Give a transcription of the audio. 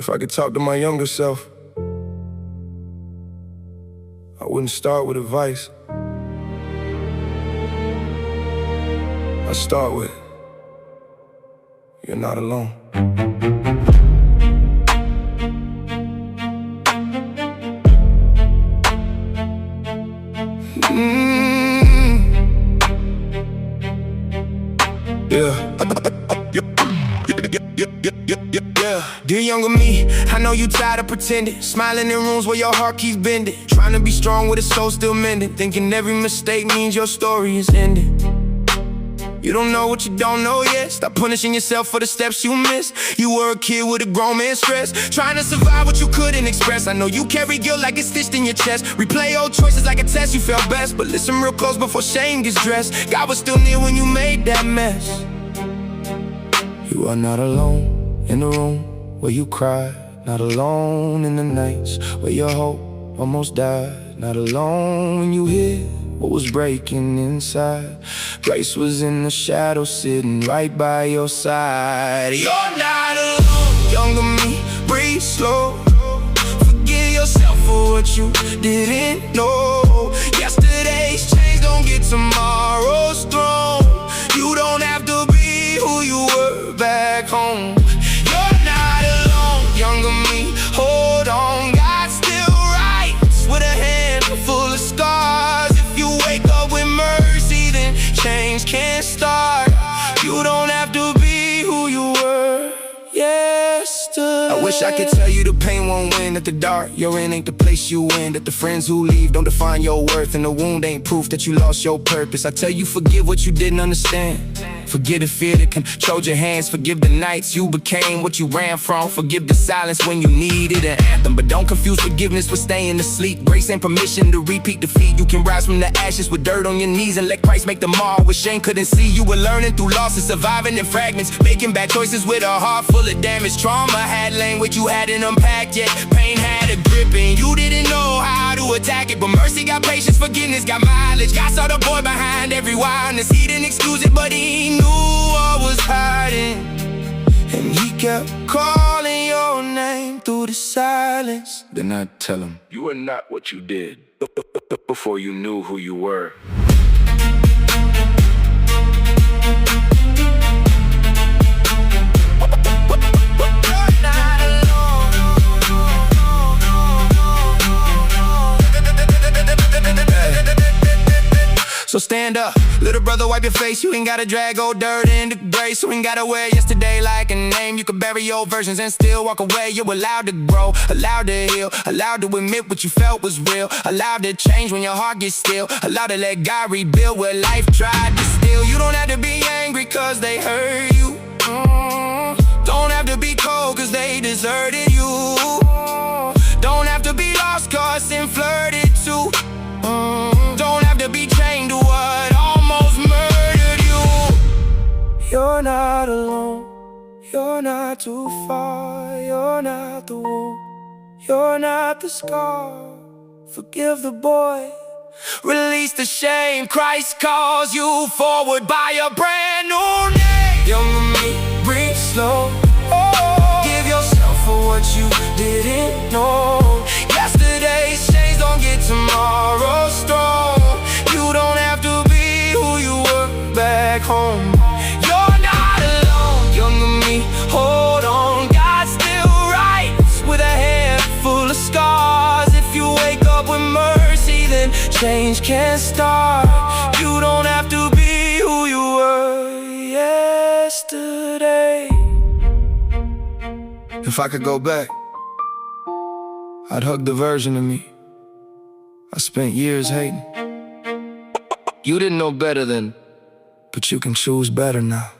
If I could talk to my younger self, I wouldn't start with advice. I'd start with, you're not alone. Yeah. Dear younger me, I know you tired of pretending, smiling in rooms where your heart keeps bending, trying to be strong with a soul still mending, thinking every mistake means your story is ending. You don't know what you don't know yet. Stop punishing yourself for the steps you missed. You were a kid with a grown man's stress, trying to survive what you couldn't express. I know you carry guilt like it's stitched in your chest. Replay old choices like a test, you felt best, but listen real close before shame gets dressed. God was still near when you made that mess. You are not alone in the room where you cried, not alone in the nights where your hope almost died, not alone when you hid what was breaking inside. Grace was in the shadow, sitting right by your side. You're not alone. Younger me, breathe slow. Forgive yourself for what you didn't know. Yesterday's change don't get tomorrow's throne. You don't have to be who you were back home. You're not alone. Younger me, hold on. God still writes with a hand full of scars. Wake up with mercy, then change can't start. You don't have to be who you were yesterday. I wish I could tell you the pain won't win, that the dark you're in ain't the place you in, that the friends who leave don't define your worth, and the wound ain't proof that you lost your purpose. I tell you forgive what you didn't understand. Forgive the fear that controlled your hands. Forgive the nights you became what you ran from. Forgive the silence when you needed an anthem. But don't confuse forgiveness with staying asleep. Grace ain't permission to repeat defeat. You can rise from the ashes with dirt on your knees and let Christ make them all what shame couldn't see. You were learning through losses, surviving in fragments, making bad choices with a heart full of damage. Trauma had language you hadn't unpacked yet. Pain had a grip and you didn't know how to attack it. But mercy got patience, forgiveness got mileage. God saw the boy behind every wildness. He didn't excuse it, but he knew what was hiding, and he kept calling your name through the silence. Then I'd tell him, you are not what you did before you knew who you were. So stand up, little brother, wipe your face. You ain't gotta drag old dirt into grace. You ain't gotta wear yesterday like a name. You can bury old versions and still walk away. You're allowed to grow, allowed to heal, allowed to admit what you felt was real, allowed to change when your heart gets still, allowed to let God rebuild what life tried to steal. You don't have to be angry cause they hurt you. Don't have to be cold cause they deserted you. Don't have to be lost cause sin flirted too. Don't have to be chained to what almost murdered you. You're not alone. You're not too far. You're not the wound. You're not the scar. Forgive the boy. Release the shame. Christ calls you forward by a brand new name. Younger me, breathe slow. Give yourself for what you didn't know. Yesterday's chains don't get tomorrow's strong. You don't have to be who you were back home. You're not alone. Younger me, hold on. God still writes with a hand full of scars. If you wake up with mercy, then change can start. You don't have to be who you were yesterday. If I could go back, I'd hug the version of me I spent years hating. You didn't know better then, but you can choose better now.